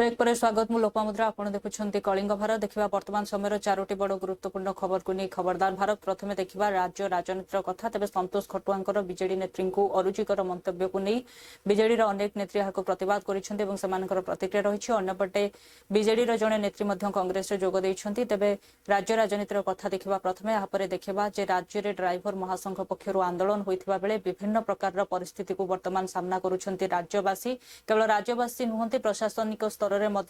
Break पर स्वागत मु लोपामुद्रा आपण देखुछंती कलिंग भारत देखिबा वर्तमान समय चारोटी बड़ गुरुत्वपूर्ण खबर को नहीं खबरदार भारत प्रथमे देखिबा राज्य राजनीतिर कथा तेज संतोष खटुआंकर बीजेडी नेत्री को अरुचिकर मंतव्य को नहीं बीजेडी अनेक नेत्री यहाँ प्रतिवाद कर प्रतिक्रिया रही अंपटे बीजेडी जड़े नेत्री कांग्रेस जोग देते तेज राज्य राजनीतिर कथा देखा प्रथमे यहाँ देखा जे राज्य में ड्राइवर महासंघ पक्षर आंदोलन होता बेले विभिन्न प्रकार परिस्थिति को वर्तमान सामना करुछंती राज्यवासी केवल राज्यवासी नुहंती प्रशासनिक स्तर में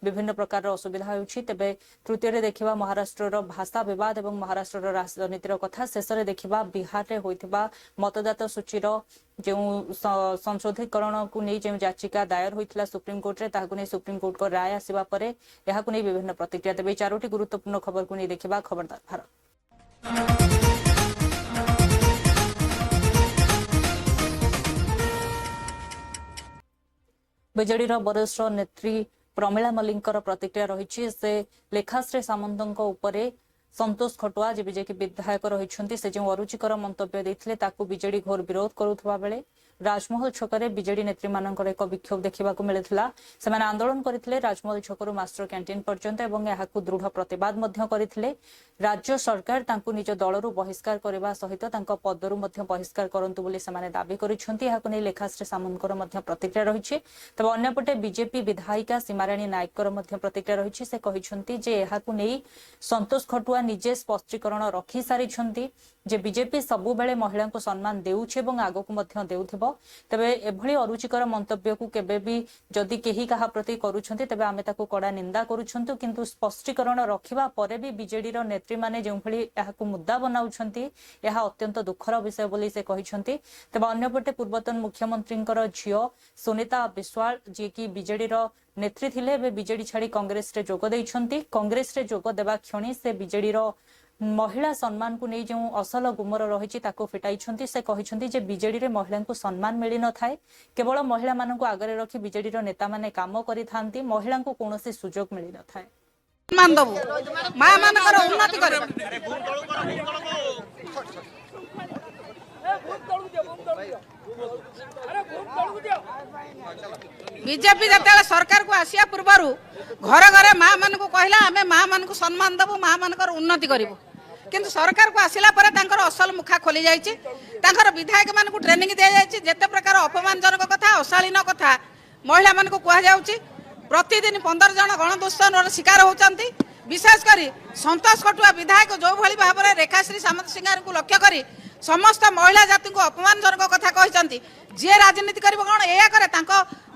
विभिन्न प्रकार असुविधा होउछि तेबे तृतीय देखिबा महाराष्ट्र भाषा विवाद और महाराष्ट्र राजनीतिर कथा शेष में देखिबा बिहार में होइथिबा मतदाता सूचीर जो संशोधीकरण को नहीं जो याचिका दायर होता सुप्रीम कोर्ट रे ताहाकु नहीं सुप्रीम कोर्ट को राय आसिबा परे एहाकु नहीं विभिन्न प्रतिक्रिया तेबे चारोटी गुरुत्वपूर्ण खबर को नहीं देखिबा खबरदार भारत। बीजेडी वरिष्ठ नेत्री प्रमिला मल्लिकर प्रतिक्रिया रही से लेखाश्री सामंत उपरे संतोष खटुआ जे बीजेपी विधायक रही से जो अरुचिकर मंतव्य देते ताकू बीजेडी घोर विरोध करुवा बेले राजमहल छकरे बीजेडी नेत्री मानकर एक विक्षोभ देखा मिलता से आंदोलन करते राजमहल छकरू मास्टर कैंटीन पर्यंत और दृढ़ प्रतिवाद करते राज्य सरकार तांकू निज दलरू बहिष्कार करने सहित पदरू बहिष्कार करंतु बोली से दाबी कर लेखाश्री सामंतर प्रतिक्रिया रही तब अन्यपटे बीजेपी विधायिका सीमाराणी नायकर प्रतिक्रिया रही से कहते संतोष खटुआ निजे स्पष्टीकरण रखी सारी जे बीजेपी सबु बेले महिला को सम्मान देउछे एवं आगो को देउथिबो तबे एभली अरुचिकर मंतव्य को केबे भी जदि केही कहा प्रति करूछंती तबे आमे ताको कड़ा निंदा करूछंतु किंतु स्पष्टीकरण रखिबा परे भी बीजेडी रो नेत्री माने जो भली एहाकु मुद्दा बनाउछंती एहा अत्यंत दुखर विषय बोली से कहिछंती तबे अन्यपटे पूर्वतन मुख्यमंत्रींकर झियो सुनीता विश्वाल जे कि बीजेडी रो नेत्री थिले बे बीजेडी छाड़ी कांग्रेस रे जोग दैछंती कांग्रेस रे जोग देबा क्षणी से बीजेडी रो महिला सम्मान को नहीं जो असल गुमर रही फिटाई से कहते बीजेडी रे महिला को सम्मान मिल न थाए केवल महिला मान आगे रखी बीजेडी रो नेता माने काम करिथांती महिला को कौन सुजोग मिल न थाए बीजेपी जब सरकार को आसिया पूर्वर घर घरे माँ मान को कहला आमे माँ मान को सम्मान देबू माँ मान उन्नति करूँ किंतु सरकार को आसिला परे तांकर असल मुखा खोली जाइए तांकर विधायक मान को ट्रेनिंग दि जाइए जेते प्रकार अपमानजनक कथा अशालीन कथा महिला मान को कह जाउची प्रतिदिन 15 जन गणदुष्कर्म शिकार होचंती विशेषकर संतोष खटुआ विधायक जो भली भाव में रेखाश्री सामंत सिंगार को लक्ष्य करी समस्त महिला जाति को अपमानजनक कथा कहते जी राजनीति कर कौन या करे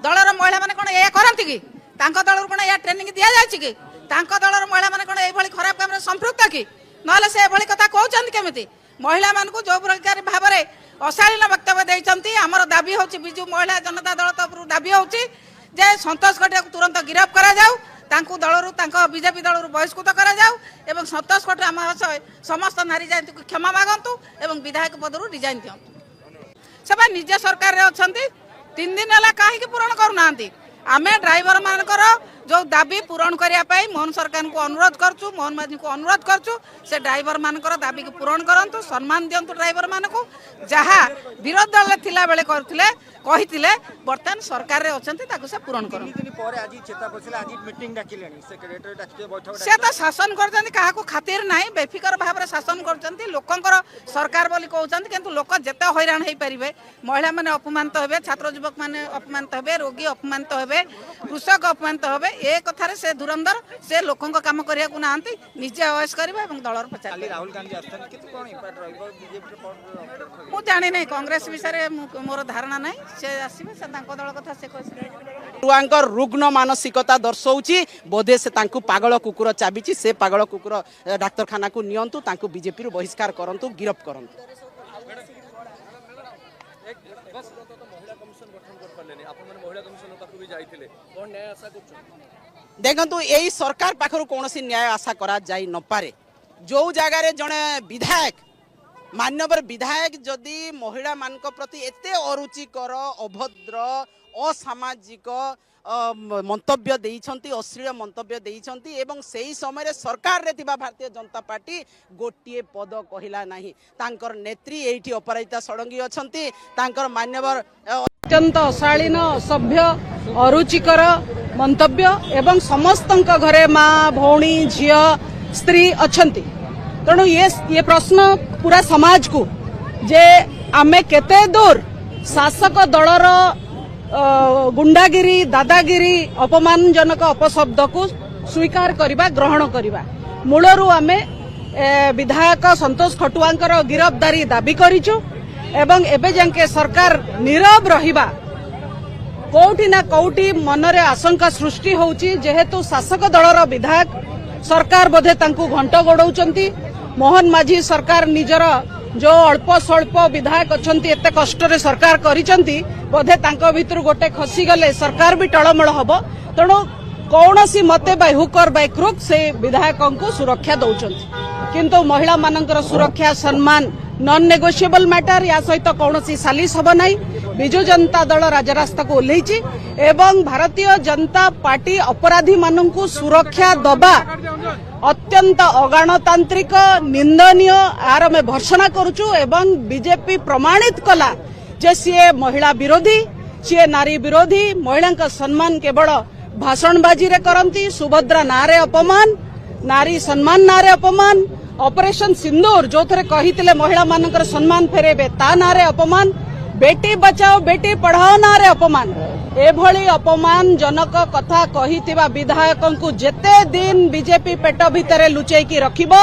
दलर महिला मैंने कौन या करती कि दल कौन या ट्रेनिंग दि जाए कि दलर महिला मैंने कौन ये खराब काम संपृक्त कि ना से कथा कहते केमी महिला मान को जो प्रकार भाव में अशालीन वक्तव्य देते आमर दाबी हूँ विजु महिला जनता दल तरफ दाबी हूँ जे संतोष खटिया तुरंत गिरफ्त करा जाऊ तांकू दलरू बीजेपी दलरू बहिष्कृत करा जाऊ एवं संतोष खटिया महाशय समस्त नारी जाति को क्षमा मागंतु एवं विधायक पदरू रिजाइन दिंतु से निज सरकार रे अछंती 3 दिन है कहीं पूरण करूना आमे ड्राइवर मानकर जो दाबी पूरण करने मोहन सरकार को अनुरोध करचु मोहन माझी को अनुरोध करचु से ड्राइवर मानकर दाबी को पूरण करंतु सम्मान दिंतु ड्राइवर मान को जहाँ विरोध दल थिला बेले करथिले कहिथिले वर्तमान सरकार रे अछंती ताकू से पूरण करन से तो शासन करजंती काहा को खातिर नाही बेफिकर भाव रे शासन करजंती लोकंकर सरकार बोली कहउचंती किंतु लोक जेते हैरान हेई परिबे महिला माने अपमानित हेबे छात्र युवक माने अपमानित हेबे रोगी अपमानित हेबे कृषक अपमानित हेबे ए कथारे से धुरंधर से लोकंक काम करिया को नांती निजे अवश्य करबे एवं दलर पचार राहुल गांधी आस्थान कित कोन इम्पैक्ट रहइबो बीजेपी मु जानि नै कांग्रेस विषय मोर धारणा नै से आसीबे से तांको दल कथा से कहै रुआंकर रुग्ण मानसिकता दर्शाउची बोधे से तांकु पागल कुकुर चाबिची से पागल कुकुर डाक्तरखाना को नियंतु तांकु बीजेपी रु बहिष्कार करंतु गिरफ्त करंतु देखंतु यही सरकार पाखरु कोनोसी न्याय आशा करा जाई न पारे जो जगह रे जने विधायक मान्यवर विधायक जदि महिला मान प्रति एते अरुचिकर अभद्र असामाजिक मंतव्य देइछंती अश्लील मंतव्य देइछंती एवं सेही समय रे सरकार रे थिबा भारतीय जनता पार्टी गोटिए पद कहिला नाही तांकर नेत्री एठी अपराजिता षडंगी अछंती तांकर मान्यवर अत्यंत अशालीन असभ्य अरुचिकर मंतव्य एवं समस्त घरे माँ भौणी झियो स्त्री अछंती तेणु ये प्रश्न पूरा समाज को जे आमे केते दूर शासक दलर गुंडागिरी दादागिरी अपमानजनक अपशब्द को स्वीकार करबा ग्रहण करबा मूलरू आमे विधायक संतोष खटुआंकर गिरफ्तारी दाबी करिछु एवं एबे जांके सरकार नीरव रहिबा कोउठी ना कोउठी मनरे आशंका सृष्टि होउची जेहेतु शासक दलर विधायक सरकार बोधे तांकू घंट गोड़ौचंती मोहन माझी सरकार निजर जो अल्प स्वल्प विधायक अछंती एते कष्ट रे सरकार करिसंती बोधे तांको भितर गोटे खसी गले सरकार भी टळमळ हबो तेणु कौनसी मते बाय हुकर बाय क्रुक से विधायकों को सुरक्षा दौचंती किंतु महिला मानकर सुरक्षा सम्मान नॉन नेगोशिएबल मैटर या सहित कौनसी सालिस हब नाही बिजु जनता दल राजरास्ता को ओल्लैछि एवं भारतीय जनता पार्टी अपराधी माननकु सुरक्षा दबा अत्यंत अगणतांत्रिक निंदनीय आर में भर्सना करूछु एवं बीजेपी प्रमाणित कला जे सीए महिला विरोधी सीए नारी विरोधी महिला सम्मान केवल भाषणबाजी रे करंती सुभद्रा नारे अपमान नारी सम्मान नारे अपमान ऑपरेशन सिंदूर जो थरे कहितिले महिला मानकर सम्मान फेरेबे ता नारे अपमान बेटी बचाओ बेटी पढ़ाओ नारे अपमान एभली अपमान जनक कथा कहितिबा विधायकों को जेते दिन बीजेपी पेट भितरे लुचेई की रखिबो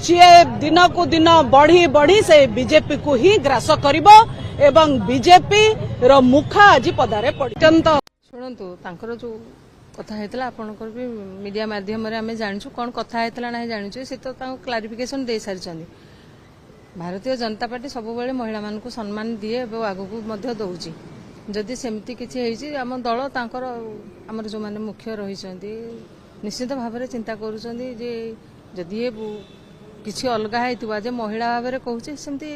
सीए दिन को दिन बढ़ी बढ़ी से बीजेपी को ही ग्रास करिबो एवं बीजेपी रो मुखा आज पदारे पड़ितंत शुणु तांकर जो कथा हेतला आपनकर भी मीडिया माध्यम रे हमें जानिछु कोन कथा हेतला नाही जानिछु से तो तांको क्लारिफिकेशन दे सारचंदी भारतीय जनता पार्टी सब बेले महिला मान को सम्मान दिए एवं आगु को मध्य दउची जदि सेमती किछि हेछि हम दल तांकर हमर जो माने मुख्य रहिसंदी निश्चित भाव में चिंता करूचंदी जे जदि ये किछि अलगा हेतुवा जे महिला भाव में कहूचे सेमती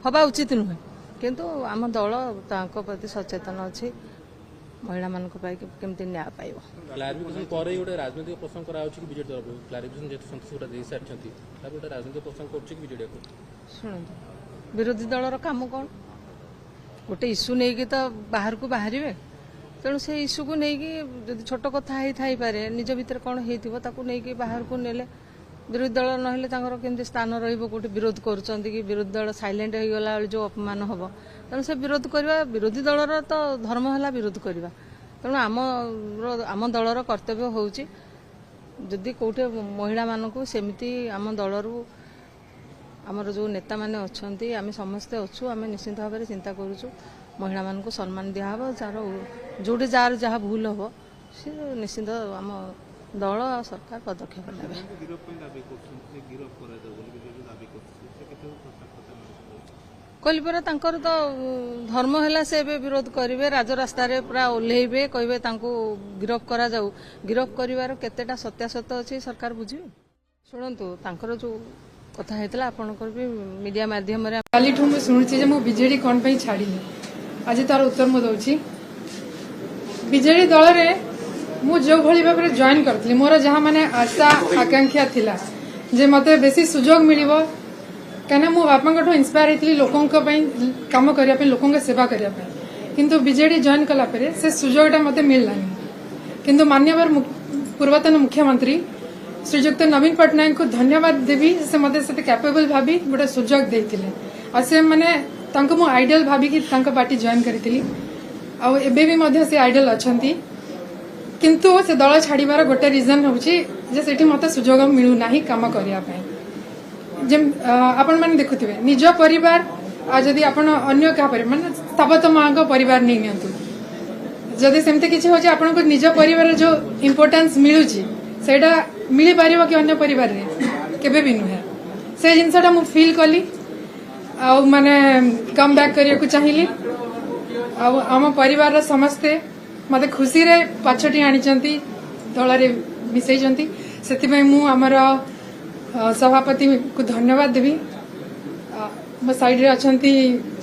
हबा उचित नुहे किंतु आम दल तांको प्रति सचेतन अछि महिला मान केमती न्याय पाइब क्लारिफिकेशन पर गोटे राजनीतिक प्रसंग करा कि बीजेडी तरफ क्लारिफिकेशन जेतु संतोष दे सारछंती तापर गोटे राजनीतिक प्रसंग करछि कि बीजेडी को शुणु विरोधी दलर काम कौन गोटे इश्यू नहीं कि तो बाहर को बाहर तेणु से इश्यू को लेकिन जब छोट कथा ही पारे निज भितर कौन हो बाहर को नेले विरोधी दल नहेले केमती स्थान रोटे विरोध करुँच कि विरोधी दल साइलेंट हो गला जो अपमान हम तेणु से विरोध करवा विरोधी दलर तो धर्म है विरोध करवा तेणु आम दलर कर्तव्य होउची जदि कौटे महिला मानू सेमती आम दलरू आमर जो नेता माने अच्छी आम समस्ते अच्छु आम निश्चित भाव में चिंता करुचु महिला मान सम्मान दिहब जार जोटे जार जहाँ भूल हम सी निश्चित आम दल आ सरकार पदक्षेप नेबे कहली परा तांकर तो धर्म है से विरोध करेंगे राजरास्त पूरा ओह्लैबे कहे गिरफ करा जाऊ गिरफ कर केतेटा सत्यासत अच्छी सरकार बुझे शुणु तांकर जो कथा हेतला आपनकर भी मीडिया माध्यम रे काली ठु मु सुनुची जे मु बीजेडी कोन पई छाडीनी आज तार उत्तर मु दउची बीजेडी दल रे मु जो भली भाबरे जॉइन करथली मोर जहा माने आशा आकांक्षा थिला जे मते बेसी सुजोग मिलिबो कने मु बापांगठो इंस्पायर हेतली लोकन को पई काम करिया पे लोकन के सेवा करिया पे किंतु बीजेडी जॉइन कला परे से सुजोगटा मते मिललानी किंतु माननीय पूर्वतन मुख्यमंत्री श्रीजुक्त नवीन पट्टनायक को धन्यवाद देवी से मते से कैपेबल भाभी गोटे सुजोग देथिले आ से माने तांको मु आइडियल भाभी कि तांको पार्टी जॉइन करिथिली आ एबे भी मध्य से आइडियल अछंती किंतु से दल छाड़ीबार गोटे रीजन होउची जे सेठी मते सुजोग मिलु नाही काम करिया पय जे आपण माने देखुथिबे निज परिवार आ जदी आपण अन्य का परिवार माने स्थापत मांग परिवार नै नियंतु जदी सेमते किछि हो जे आपण को निज परिवार जो इंपोर्टेंस मिलुची सेटा मिली पारिबो कि अन्य परिवार रे केबे भी नुहे से जिनसटा मु फील कली आ माने कम बैक करिया को चाहिली आ हम परिवार समस्ते मते खुशी रे पाछटी आनी चंती दल रे मिसई चंती सेति में मु हमर सभापति को धन्यवाद देबी मो साइड रे अछंती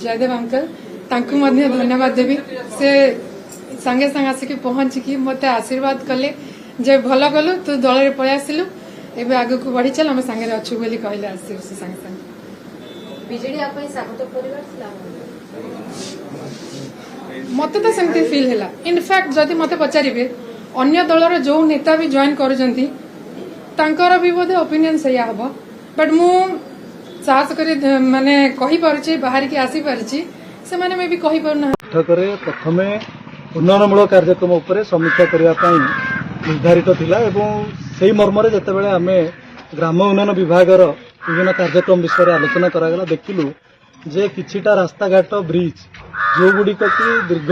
जयदेव अंकल तांकु मध्ये धन्यवाद देबी से संगे संग आसिक पहुंच की मते आशीर्वाद कले जे भल कलु तू दल रे पळै आसिलु एबे आगु को बढ़ी चल हम संगे रे अछु बोली कहले आसी से संगे संगे बीजेडी आपै स्वागत परिवार थिला मते तो सेमती फील हैला इनफैक्ट जदि मते पचारिबे अन्य दलर जो नेता भी जॉइन करुछंती तांकर भी बोधे ओपिनियन सैया हबो बट मु साहस करे माने कहि परछि बाहर की आसी परछि से माने मे भी कहि परना बैठक प्रथमे उन्नयनमूलक कार्यक्रम उपर समीक्षा करने निर्धारित थिला एवं से मर्म जितेबाला आम ग्राम उन्नयन विभागर विभिन्न कार्यक्रम विषय आलोचना करागला देखिलु जे किछिटा रास्ता घाट ब्रिज जो गुड़िक कि दीर्घ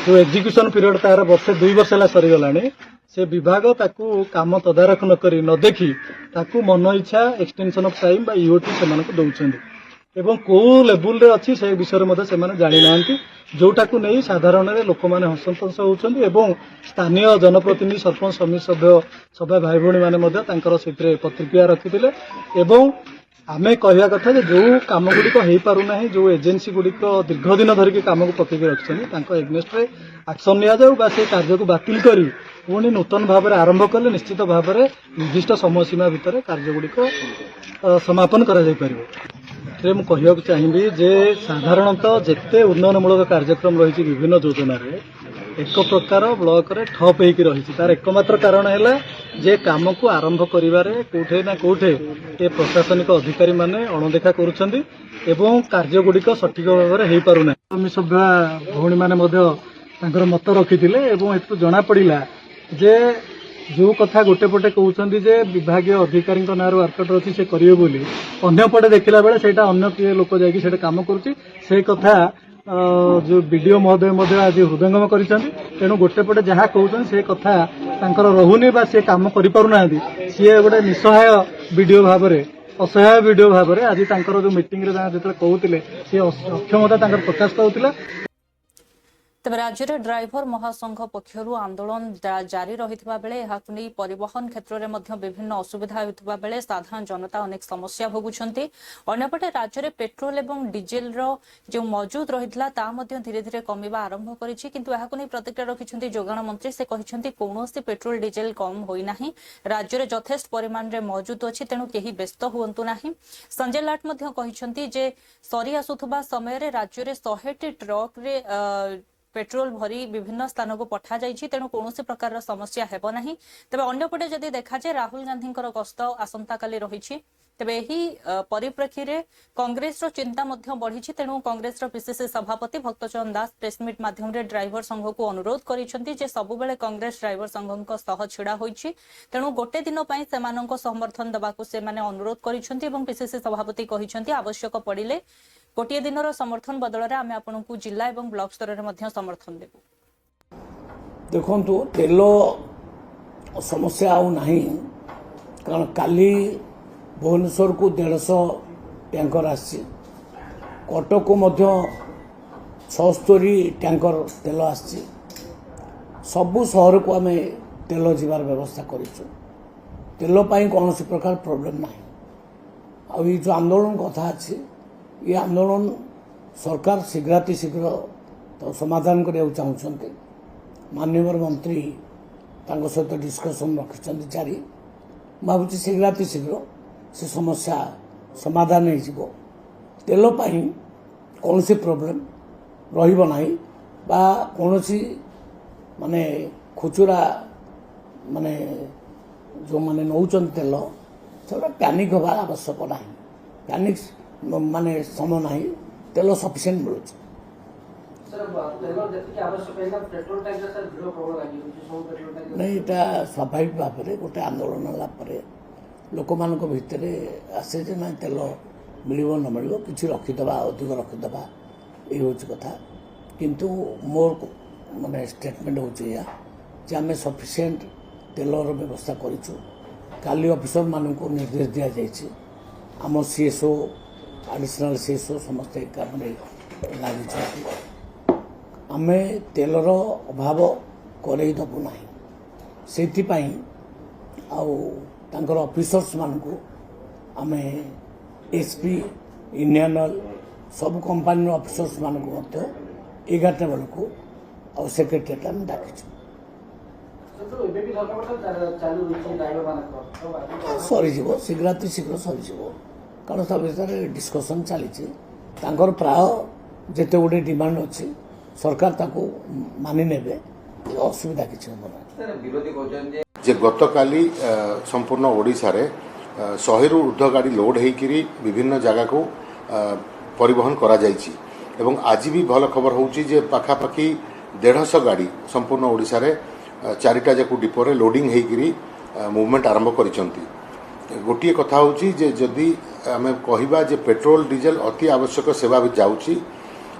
जो एग्जीक्यूशन पीरियड तार वर्षे 2 वर्ष है सरीगलानी से विभाग ताकू काम तदारख न देखी ताकू मन इच्छा एक्सटेंशन ऑफ टाइम बा ईओटी से दौरान एवं कौ लेवल रे अच्छी से विषय में से जानी ना जोटा को नहीं साधारण लोक मैंने हसंतोष होती एवं स्थानीय जनप्रतिनिधि सरपंच समिति सभ्य सभा भाई भौणी मैंने प्रतिक्रिया रखी एवं आमे कहवा कथा जो कम गुड़िक हो पारना जो एजेन्सी गुड़िक दीर्घ दिन धरिकी कम को पकड़ रखिंट एगनेस्ट एक्शन नि से कार्य को बातिल कर पुणी नूतन भाव में आरंभ कले निश्चित भाव में निर्दिष्ट समय सीमा भितर कार्य गुड़िक समापन कर मुझे चाहिए जे साधारणतः जिते उन्नयनमूलक कार्यक्रम रही विभिन्न योजना एक प्रकार ब्लॉक रे ठप होकर रही तार एकमात्र कारण है जे काम को आरंभ करिवारे कोठे ना कोठे ये प्रशासनिक अधिकारी माने अणदेखा करुछंती एवं कार्य गुड़िक सठिक भाव में हो पारुना आम सभ्या भौणी माने मत रखिथिले एवं एतु जना पड़िला जे जो कथा गोटे पटे कहते जे विभाग अधिकारी ना वर्कआउट अच्छी से करेंगे बोली अन्य पटे देखला बेले सेटा अन्य किए लोक जाकि सेटा काम करुच्ची से कथा जो बीडीओ महोदय आज हृदयंगम करिसेंती तेणु गोटे पटे जहाँ कहते से कथा तांकर रहुनी बा से काम करि पारुना सी गोटे निसहाय बीडीओ भाव में असहाय बीडीओ भाव में आज तांकर जो मीटिंग रे जो कहते सी अक्षमता तांकर प्रकाश पाउतिला तेज राज्य में ड्राइवर महासंघ पक्षर आंदोलन जारी रही बेले नहीं परिवहन क्षेत्र में विभिन्न असुविधा होता बेले साधारण जनता अनेक समस्या भोगुंट अंपटे राज्य में पेट्रोल और डिजेल जो मौजूद रही धीरे धीरे कमिबा आरंभ कर प्रतिक्रिया रखिंट जोगाण मंत्री से कहते कौन पेट्रोल डिजेल कम होना राज्य में यथेष्ट परिमाण में मौजूद अच्छी तेणु कहीं व्यस्त हूँ ना संजय लाट कहते सरी आसुवा समय राज्य में 100टी ट्रक रे पेट्रोल भरी विभिन्न स्थान को पठा जाइछि तेणु कौन प्रकार समस्या हेबो नाही। तबे अन्यपटे जदि देखा जाए राहुल गांधी गस्त आसंता काली रही तेबे एही परिप्रेक्षी रे कांग्रेस रो चिंता मध्य बढ़ी तेणु कांग्रेस रो पीसीसी सभापति भक्तचरण दास प्रेसमिट माध्यम रे ड्राइवर संघ को अनुरोध करिसेंती जे सबु बेले कांग्रेस ड्राइवर संघ सह छिड़ा होइछि तेणु गोटे दिन पई सेमानंको समर्थन दबाकू से माने अनुरोध करिसेंती एवं पीसीसी सभापति कहिसेंती आवश्यक पड़िले गोटे दिन समर्थन बदल में आम आपण को जिला एवं ब्लॉक स्तर में समर्थन देबू। देखो तेल समस्या आउ नहीं कारण काली भुवनेश्वर को 150 टैंकर आसी कटक को 76 टैंकर तेल आसी सबु शहर को आम तेल जीवार व्यवस्था करूँ तेल पाई कौन प्रकार प्रोब्लेम ना आ जो आंदोलन कथा अच्छी ये आंदोलन सरकार शीघ्राति शीघ्र तो समाधान करने चाहते माननीय मंत्री सहित डिस्कसन रखिंट जारी भावुँ शीघ्राति शीघ्र से समस्या समाधान हो तेल पाई कौन प्रोब्लेम रही बा कौन माने खुचुरा माने जो माने नौचन तेल से पैनिक हवा आवश्यक ना पैनिक माने समय ना तेल सफिशिएंट मिलूँ नहीं यहाँ स्वाभाविक भाव में गोटे आंदोलन होगापर लोक मान भितर आसे जे ना तेल मिल न मिल कि रखीदे अधिक रखीदे ये हूँ कथा किंतु मोर माने स्टेटमेंट हो आम सफिशिएंट तेलर व्यवस्था करूँ काली ऑफिसर मान को निर्देश दि जाइए आम सीएसओ एडिशनल सीएसओ समस्ते काम लगी आम तेलर अभाव करईदेबू ना से आउर ऑफिसर्स मान को आम एसपी इंडियन ऑयल सब कंपानी ऑफिसर्स मान को 11टा बेल को आउ सेक्रेटेरिएट आम डाकिଛୁ सरीज शीघ्राति शीघ्र सरीज कारण ता भर डिस्कसन चली प्राय जिते गोटे डिमांड अच्छी सरकार ताको मानि नेबे असुविधा किसी हम ना जे गतकाली संपूर्ण ओडिशा रे 100 रु ऊर्ध्व गाड़ी लोड होकर विभिन्न जगह को परिवहन करा जायछि एवं आज भी भल खबर होउछि जे पाखापाखि 150 गाड़ी संपूर्ण ओडिशा रे 4टा जाकु डिपो रे लोडिंग होकर मूवमेंट आरंभ करिसंती। गोटे कथा होउछि जे जदि आमे कहिबा जे पेट्रोल डीजेल अति आवश्यक सेवा भी जाउछि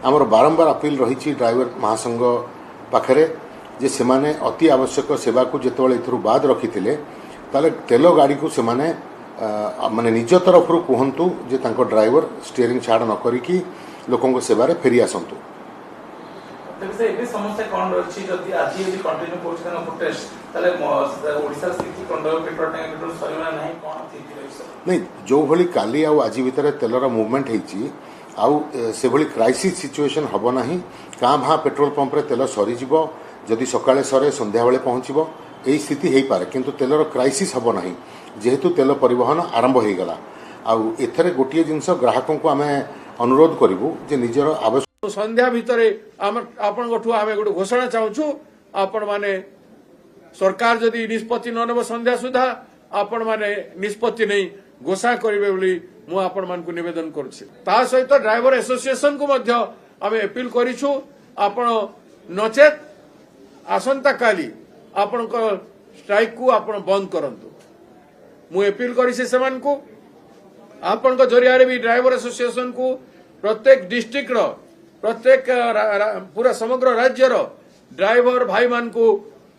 आमर बारंबार अपील रही ड्राइवर महासंघ पाखरे जे सेमाने अति आवश्यक सेवा को जेतबेले इथरु बाद रखिथिले ताले तेल गाड़ी को सेमाने माने निज तरफ रु कहंतु जे तांको ड्राइवर स्टीयरिंग छाड़ न करिकी लोकों को सेवा रे फेरी आसंतु। एबे समस्या कोन रहछि जदि आज यदि कंटिन्यू कोच करन प्रोटेस्ट ताले ओडिसा स्थिति कंट्रोल पेट्रोल टैंक पेट्रोल सरीना नाही कोन स्थिति रहछि नहीं जो भली काली आ आज भीतर तेलर मूवमेंट हेछि आउ से भली क्राइसिस सिचुएशन हबो नाही का भा पेट्रोल पंप रे तेल सरी जिवो जदि सकाळे सरे संध्या बेले पहुंचबो एई स्थिति हेई पारे किंतु तेलर क्राइसिस हबो नाही जेहेतु तेल परिवहन आरंभ हो गला आउ एथरे गोटिए जिंस ग्राहकों को आमे अनुरोध करिवु जे निजर आवश्यक संध्या भितर आपण गठु आमे गोटे घोषणा चाहूछु आपण माने सरकार जदि निष्पत्ति न नेबो संध्या सुधा आपण माने निष्पत्ति नै घोषणा करिवे बोली मु आपण मान को निवेदन करूछि। ता सहित ड्राइवर एसोसिएशन को मध्य आमे अपील करिछु आपण नचेत आसंता काली आपण को स्ट्राइक को आपण बंद करंतु मु अपील करिछि सेमान को आपण को जरिया रे भी ड्राइवर एसोसिएशन को प्रत्येक डिस्ट्रिक्ट रो प्रत्येक पूरा समग्र राज्य रो ड्राइवर भाई मान को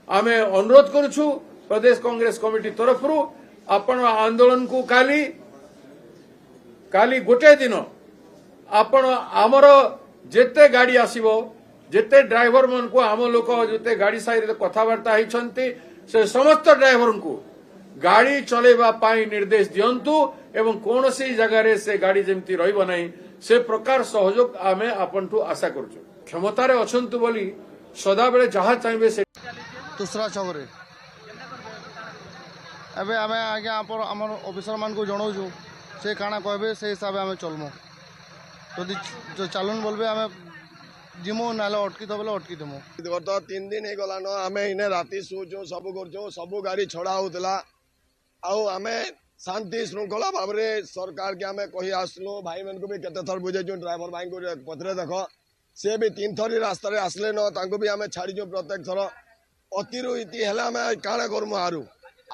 आमे अनुरोध करूछु प्रदेश कांग्रेस कमिटी तरफ रु आपण आंदोलन को काली गोटे दिन आपण आमर जेते गाड़ी आसीबो जेते ड्राइवर मन को आम लोक जेते गाड़ी साइड कथबार्ता होइछंती से समस्त ड्राइवर को गाड़ी चलेबा पाई निर्देश दियंतु एवं कौन सी जगह रे से गाड़ी जेमती रहिबो नाही से प्रकार सहयोग आमे आपनठु आशा करछु। क्षमता रे अछंतु बोली सदा बेले जहा चाहबे से दूसरा छबरे एबे आमे आगे हमर ऑफिसर मान को जणाउछु से काना कहबे से हिसाब आमे चलमु जदि जो चालन बोलबे आमे जिमो नाले अटकी दबले अटकी देमु। गत 3 दिन हे गला न आमे इने राती सोचो सब करछो सब गाड़ी छड़ा होतला आउ आमे शांति श्रृंखला भाव में सरकार के आमे कही आसलु भाई मन को भी केते थर बुझेजु ड्राइवर भाई को पत्रे देखो से भी 3 थर रास्ता रे आसले न तांको भी आमे छाड़ीजु प्रत्येक थर अतिरु इति हला आमे काना करमु आरु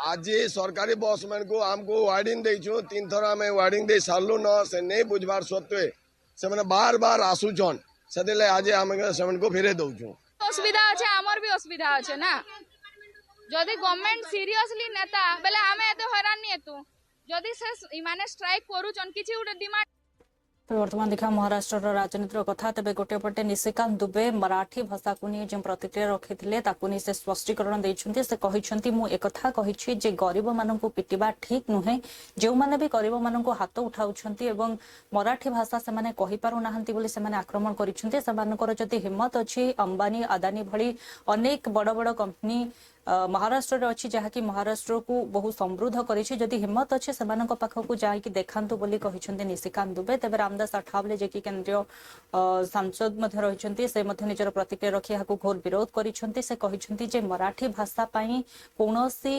आज सरकारी बस मैन को हमको वार्निंग देइछु 3 थर आमे वार्निंग दे सारलु न से नहीं बुझबार सत्वे से माने बार बार आसुचन सेदिले आज आमे सेमन को फेरे दउछु असुविधा আছে हमर भी असुविधा আছে ना जदि गवर्नमेंट सीरियसली नेता बेले आमे एते हैरान नि हेतु जदि से माने स्ट्राइक करूचन किछि उडे डिमांड। वर्तमान देखा महाराष्ट्र राजनीतिर कथा तेज गोटे पटे निशिकांत दुबे मराठी भाषा को नहीं जो प्रतिक्रिया रखिते ताकू से स्पष्टीकरण देते से कहते मु एक कही जे गरीब मान पिटिबा ठीक नुहे जो मैंने भी गरीब मान हाथ उठाऊँ मराठी भाषा से माने कहि पारु नाहंती बोली से माने आक्रमण करिसेंती सेमानकर जदि हिम्मत अछि अंबानी अदानी भली अनेक बड़ बड़ कंपनी महाराष्ट्र रे अछि जहा कि महाराष्ट्र को बहु समृद्ध करिछि जदि हिम्मत अछि सेमानक पाखकु जाई देखांतु बोली कहिसेंती निशिकांत दुबे तेबे रामदास अठावले जे कि केंद्रीय सांसद मध्ये रहिसेंती से मध्ये निजर प्रतिक्रिया रखि हाकु घोर विरोध करिसेंती से कहिसेंती जे मराठी भाषा पई कोनोसी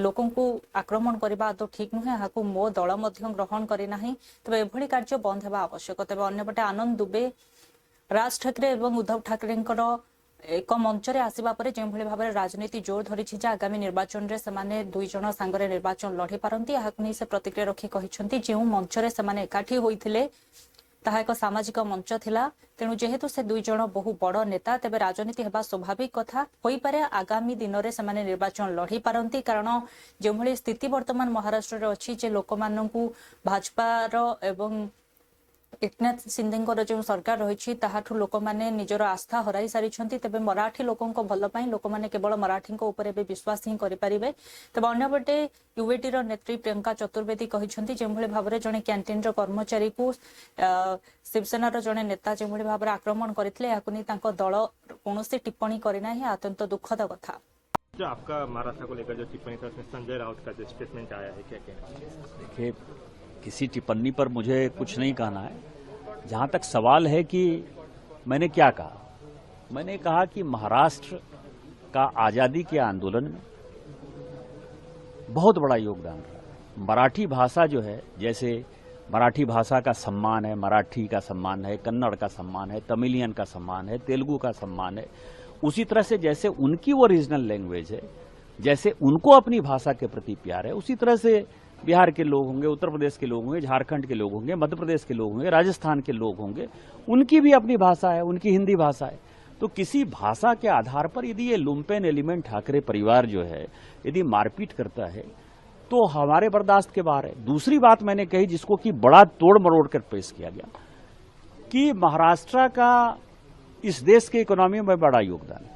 लोकन को आक्रमण करबा तो ठीक नुहे हाकु मो दल मध्ये ग्रहण करि नाही तबे एभली कार्य बंद हेबा आवश्यक तेबे अन्यपटे आनंद दुबे राज ठाकरे एवं उद्धव ठाकरेंकर एक मंच रे आसीबा परे जे भली भाबरे राजनीति जोर धरि छि जे आगामी निर्वाचन रे समाने दुई जण संगरे निर्वाचन लढी पारंती हाकु नै से प्रतिक्रिया रखि कहिसंती जे मंच रे समाने एकाठी होइथिले ताहा एक सामाजिक मंच थिला तेणु जेहेतु से दुई जण बहु बड़ नेता तेबे राजनीति हेबा स्वाभाविक कथा होई पारे आगामी दिन रे समाने निर्वाचन लढी पारंती कारण जे भली स्थिति वर्तमान महाराष्ट्र रे अछि जे लोकमाननकु भाजपा रो एवं एकनाथ शिंदेकर जो सरकार रही ताहाठू लोक मैंने निजर आस्था हराई सारी तेबे मराठी लोकों भल पाई लोक मैंने केवल मराठी उपरे विश्वास ही करेंगे तेज अंपटे यूएटी नेत्री प्रियंका चतुर्वेदी कहते जो भाव में जड़े कैंटीन कर्मचारी को शिवसेनार जड़े नेता जो भाव में आक्रमण करते दल कौन टिप्पणी करना ही अत्यंत दुखद कथा। जो आपका महाराष्ट्र को लेकर जो टिप्पणी था उसमें संजय राउत का जो स्टेटमेंट आया है क्या कहना? देखिए किसी टिप्पणी पर मुझे कुछ नहीं कहना है। जहां तक सवाल है कि मैंने क्या कहा, मैंने कहा कि महाराष्ट्र का आजादी के आंदोलन में बहुत बड़ा योगदान रहा। मराठी भाषा जो है, जैसे मराठी भाषा का सम्मान है, मराठी का सम्मान है, कन्नड़ का सम्मान है, तमिलियन का सम्मान है, तेलुगु का सम्मान है, उसी तरह से जैसे उनकी वो रीजनल लैंग्वेज है, जैसे उनको अपनी भाषा के प्रति प्यार है, उसी तरह से बिहार के लोग होंगे, उत्तर प्रदेश के लोग होंगे, झारखंड के लोग होंगे, मध्य प्रदेश के लोग होंगे, राजस्थान के लोग होंगे, उनकी भी अपनी भाषा है, उनकी हिंदी भाषा है। तो किसी भाषा के आधार पर यदि ये लुम्पेन एलिमेंट ठाकरे परिवार जो है यदि मारपीट करता है तो हमारे बर्दाश्त के बाहर है। दूसरी बात मैंने कही, जिसको कि बड़ा तोड़ मरोड़ कर पेश किया गया, कि महाराष्ट्र का इस देश के इकोनॉमी में बड़ा योगदान है,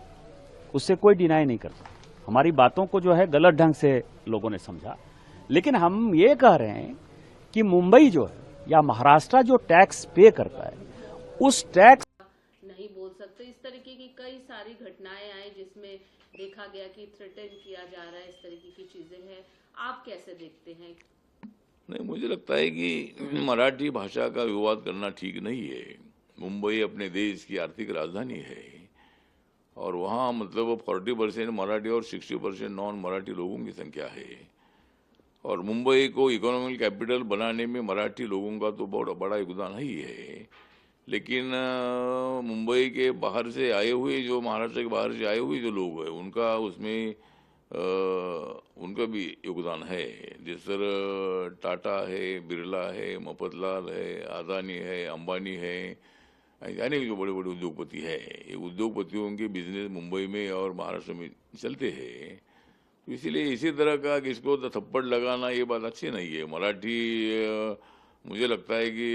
उससे कोई डिनाई नहीं करता। हमारी बातों को जो है गलत ढंग से लोगों ने समझा, लेकिन हम ये कह रहे हैं कि मुंबई जो है या महाराष्ट्र जो टैक्स पे करता है, उस टैक्स नहीं बोल सकते। इस तरीके की कई सारी घटनाएं आई जिसमें देखा गया कि थ्रेटन किया जा रहा है, इस तरीके की चीजें हैं। आप कैसे देखते हैं? नहीं, मुझे लगता है कि मराठी भाषा का विवाद करना ठीक नहीं है। मुंबई अपने देश की आर्थिक राजधानी है और वहाँ मतलब 40% मराठी और 60% नॉन मराठी लोगों की संख्या है और मुंबई को इकोनॉमिक कैपिटल बनाने में मराठी लोगों का तो बहुत बड़ा योगदान ही है। लेकिन मुंबई के बाहर से आए हुए, जो महाराष्ट्र के बाहर से आए हुए जो लोग हैं, उनका उसमें उनका भी योगदान है। जिस तरह टाटा है, बिरला है, मफतलाल है, अदानी है, अंबानी है, यानी जो बड़े बड़े उद्योगपति है, ये उद्योगपतियों के बिजनेस मुंबई में और महाराष्ट्र में चलते हैं। तो इसीलिए इसी तरह का किसको थप्पड़ लगाना ये बात अच्छी नहीं है। मराठी, मुझे लगता है कि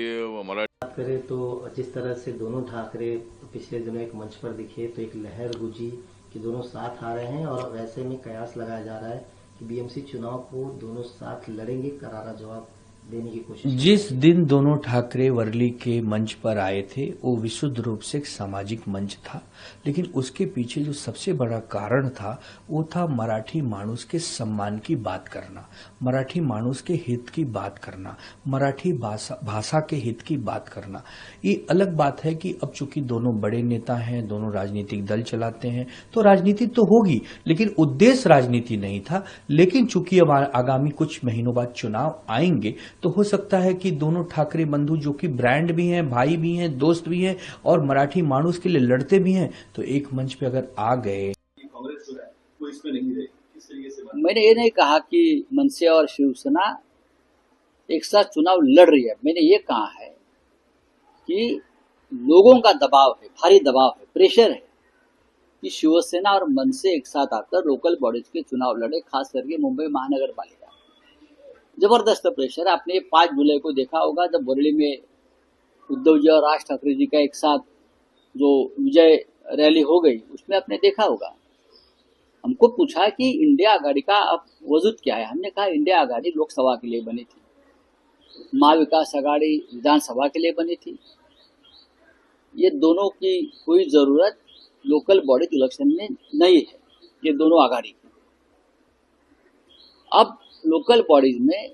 मराठी बात करें तो जिस तरह से दोनों ठाकरे पिछले दिनों एक मंच पर दिखे तो एक लहर गुजी कि दोनों साथ आ रहे हैं और वैसे में कयास लगाया जा रहा है कि बीएमसी चुनाव को दोनों साथ लड़ेंगे, करारा जवाब देने की कोशिश। जिस दिन दोनों ठाकरे वर्ली के मंच पर आए थे वो विशुद्ध रूप से एक सामाजिक मंच था, लेकिन उसके पीछे जो सबसे बड़ा कारण था वो था मराठी मानुस के सम्मान की बात करना, मराठी मानुस के हित की बात करना, मराठी भाषा के हित की बात करना। ये अलग बात है कि अब चूंकि दोनों बड़े नेता हैं, दोनों राजनीतिक दल चलाते हैं, तो राजनीति तो होगी, लेकिन उद्देश्य राजनीति नहीं था। लेकिन चूंकि अब आगामी कुछ महीनों बाद चुनाव आएंगे तो हो सकता है कि दोनों ठाकरे बंधु जो कि ब्रांड भी हैं, भाई भी हैं, दोस्त भी हैं और मराठी मानुस के लिए लड़ते भी हैं, तो एक मंच पे अगर आ गए। कांग्रेस जो है वो इसमें नहीं रही, इस तरीके से मैंने ये नहीं कहा कि मनसे और शिवसेना एक साथ चुनाव लड़ रही है। मैंने ये कहा है कि लोगों का दबाव है, भारी दबाव है, प्रेशर है कि शिवसेना और मनसे एक साथ आकर लोकल बॉडीज के चुनाव लड़े, खास करके मुंबई महानगर पालिका। जबरदस्त प्रेशर है। आपने 5 जुलाई को देखा होगा जब बरेली में उद्धव जी और राज ठाकरे जी का एक साथ जो विजय रैली हो गई, उसमें आपने देखा होगा। हमको पूछा कि इंडिया आघाड़ी का अब वजूद क्या है। हमने कहा इंडिया आघाड़ी लोकसभा के लिए बनी थी, महाविकास आघाड़ी विधानसभा के लिए बनी थी। ये दोनों की कोई जरूरत लोकल बॉडी इलेक्शन में नहीं है, ये दोनों आघाड़ी की। अब लोकल बॉडीज में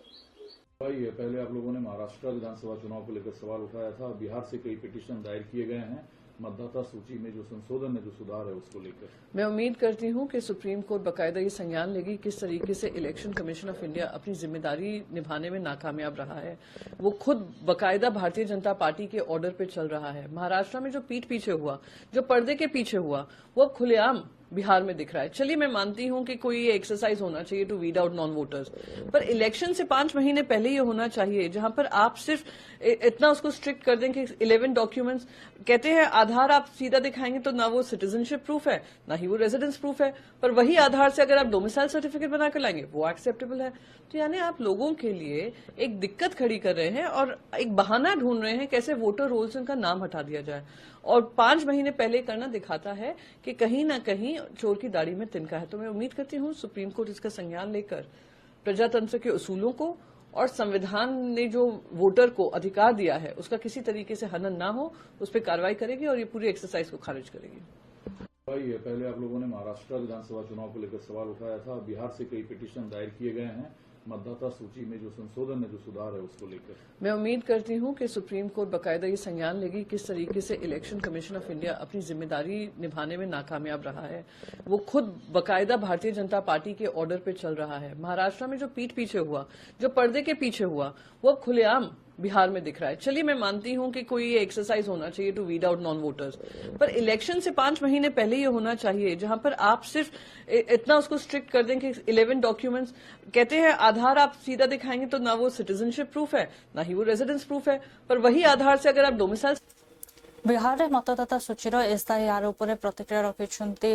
पहले आप लोगों ने महाराष्ट्र विधानसभा चुनाव को लेकर सवाल उठाया था, बिहार से कई पिटीशन दायर किए गए हैं मतदाता सूची में जो संशोधन है, जो सुधार है, उसको लेकर। मैं उम्मीद करती हूं कि सुप्रीम कोर्ट बकायदा ये संज्ञान लेगी किस तरीके से इलेक्शन कमीशन ऑफ इंडिया अपनी जिम्मेदारी निभाने में नाकामयाब रहा है। वो खुद बकायदा भारतीय जनता पार्टी के ऑर्डर पे चल रहा है। महाराष्ट्र में जो पीठ पीछे हुआ, जो पर्दे के पीछे हुआ, वो अब खुलेआम बिहार में दिख रहा है। चलिए मैं मानती हूं कि कोई ये एक्सरसाइज होना चाहिए to weed out non voters, पर इलेक्शन से 5 महीने पहले ये होना चाहिए जहां पर आप सिर्फ इतना उसको स्ट्रिक्ट कर दें कि 11 डॉक्यूमेंट्स कहते हैं आधार आप सीधा दिखाएंगे तो ना वो सिटीजनशिप प्रूफ है ना ही वो रेजिडेंस प्रूफ है, पर वही आधार से अगर आप डोमिसाइल सर्टिफिकेट बना कर लाएंगे वो एक्सेप्टेबल है। तो यानी आप लोगों के लिए एक दिक्कत खड़ी कर रहे हैं और एक बहाना ढूंढ रहे हैं कैसे वोटर रोल से उनका नाम हटा दिया जाए। और 5 महीने पहले करना दिखाता है कि कहीं ना कहीं चोर की दाढ़ी में तिनका है। तो मैं उम्मीद करती हूं सुप्रीम कोर्ट इसका संज्ञान लेकर प्रजातंत्र के उसूलों को और संविधान ने जो वोटर को अधिकार दिया है उसका किसी तरीके से हनन ना हो, उस पर कार्रवाई करेगी और ये पूरी एक्सरसाइज को खारिज करेगी। पहले आप लोगों ने महाराष्ट्र विधानसभा चुनाव को लेकर सवाल उठाया था, बिहार से कई पिटीशन दायर किए गए हैं मतदाता सूची में जो संशोधन है, जो सुधार है, उसको लेकर मैं उम्मीद करती हूं कि सुप्रीम कोर्ट बाकायदा ये संज्ञान लेगी किस तरीके से इलेक्शन कमीशन ऑफ इंडिया अपनी जिम्मेदारी निभाने में नाकामयाब रहा है। वो खुद बाकायदा भारतीय जनता पार्टी के ऑर्डर पे चल रहा है। महाराष्ट्र में जो पीठ पीछे हुआ, जो पर्दे के पीछे हुआ, वो अब खुलेआम बिहार में दिख रहा है। चलिए मैं मानती हूं कि कोई ये एक्सरसाइज होना चाहिए to weed out non voters, पर इलेक्शन से 5 महीने पहले ये होना चाहिए जहां पर आप सिर्फ इतना उसको स्ट्रिक्ट कर दें कि 11 डॉक्यूमेंट्स कहते हैं आधार आप सीधा दिखाएंगे तो ना वो सिटीजनशिप प्रूफ है ना ही वो रेजिडेंस प्रूफ है, पर वही आधार से अगर आप डोमिसाइल बिहार में मतदाता सूचीर एसआईआर उपर प्रतिक्रिया रखिंट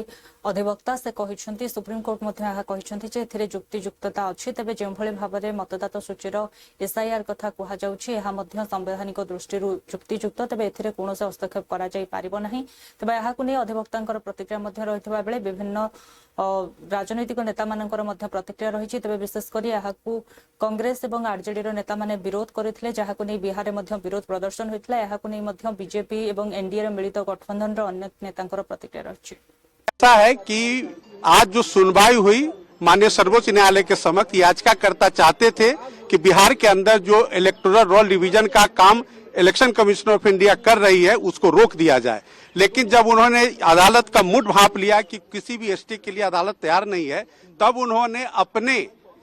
अधिवक्ता से कहते सुप्रीमकोर्ट एथिरे जुक्तियुक्तता अच्छी तेज जो भाव में मतदाता सूचीर एसआईआर कथा कहुच्छे संवैधानिक दृष्टि जुक्तियुक्त तेज एथिरे कौन हस्तक्षेप कर तेज यह अधिवक्ता प्रतिक्रिया रही बेले विभिन्न राजनैतिक नेता प्रतिक्रिया रही तेज विशेषकर यहाँ कांग्रेस और आरजेडी नेता मैंने विरोध करते जहां बिहार में विरोध प्रदर्शन होता है बीजेपी एवं एनडीए मिलित गठबंधन अन्य नेता प्रतिक्रिया रही। ऐसा है कि आज जो सुनवाई हुई माननीय सर्वोच्च न्यायालय के समक्ष, याचिकाकर्ता चाहते थे कि बिहार के अंदर जो इलेक्टोरल रोल डिवीजन का काम इलेक्शन कमीशन ऑफ इंडिया कर रही है उसको रोक दिया जाए, लेकिन जब उन्होंने अदालत का मूड भांप लिया कि किसी भी एसटी के लिए अदालत तैयार नहीं है, तब उन्होंने अपने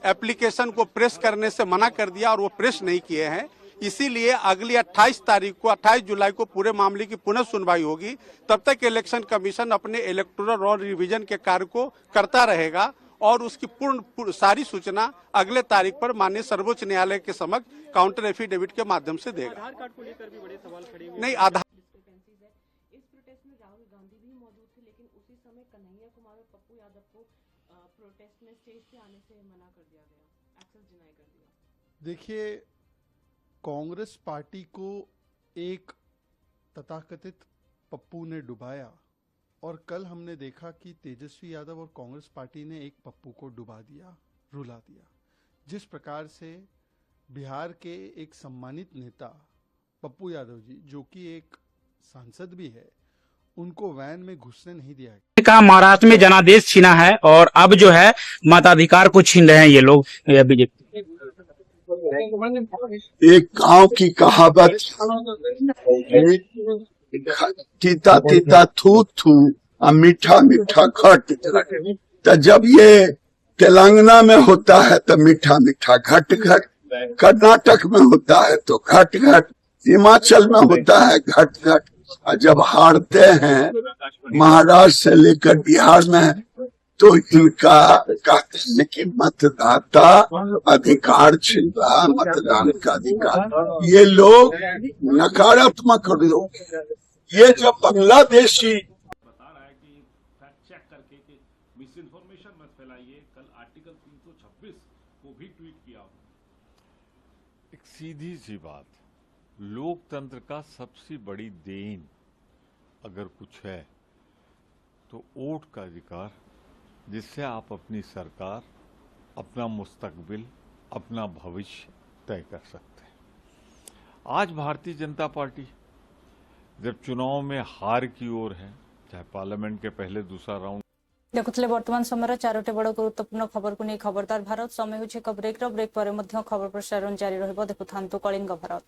एप्लीकेशन को प्रेस करने से मना कर दिया और वो प्रेस नहीं किए हैं। इसीलिए अगली 28 जुलाई को पूरे मामले की पुनः सुनवाई होगी। तब तक इलेक्शन कमीशन अपने इलेक्टोरल रोल रिवीजन के कार्य को करता रहेगा और उसकी पूर्ण सारी सूचना अगले तारीख पर माननीय सर्वोच्च न्यायालय के समक्ष काउंटर एफिडेविट के माध्यम से देगा। आधार कार्ड को लेकर भी बड़े सवाल खड़े हुए नहीं, आधार इस प्रोटेस्ट में राहुल गांधी भी मौजूद थे, लेकिन उसी समय कन्हैया कुमार और पप्पू यादव को प्रोटेस्ट में स्टेज पे आने से मना कर दिया गया, एक्सेस डिनाई कर दिया। देखिए, कांग्रेस पार्टी को एक तथाकथित पप्पू ने डुबाया और कल हमने देखा कि तेजस्वी यादव और कांग्रेस पार्टी ने एक पप्पू को डुबा दिया, रुला दिया। जिस प्रकार से बिहार के एक सम्मानित नेता पप्पू यादव जी, जो कि एक सांसद भी है, उनको वैन में घुसने नहीं दिया गया। का महाराष्ट्र में जनादेश छीना है और अब जो है मताधिकार को छीन रहे हैं ये लोग बीजेपी। एक गांव की कहावत, तीता तीता थू थू और मीठा मीठा खट। तो जब ये तेलंगाना में होता है तो मीठा मीठा घट घट, कर्नाटक में होता है तो घट घट, हिमाचल में होता है घट घट, और जब हारते हैं महाराष्ट्र से लेकर बिहार में तो इनका कहते हैं कि मतदाता अधिकार छीन रहा, मतदान का अधिकार। ये लोग नकारात्मक लोग, ये जो बांग्लादेशी बता रहा है कि फैक्ट चेक करके कि मिस इन्फॉर्मेशन मत फैलाइए। कल आर्टिकल 326 को भी ट्वीट किया। एक सीधी सी बात, लोकतंत्र का सबसे बड़ी देन अगर कुछ है तो वोट का अधिकार, जिससे आप अपनी सरकार, अपना मुस्तकबिल, अपना भविष्य तय कर सकते हैं। आज भारतीय जनता पार्टी जब चुनाव में हार की ओर है, चाहे पार्लियामेंट के पहले दूसरा राउंड। देखुले वर्तमान समय 4टी बड़ गुरुत्वपूर्ण खबर को नहीं खबरदार भारत। समय हो ब्रेक पर खबर प्रसारण जारी रहिबो। देखुथांतु कलिंग भारत।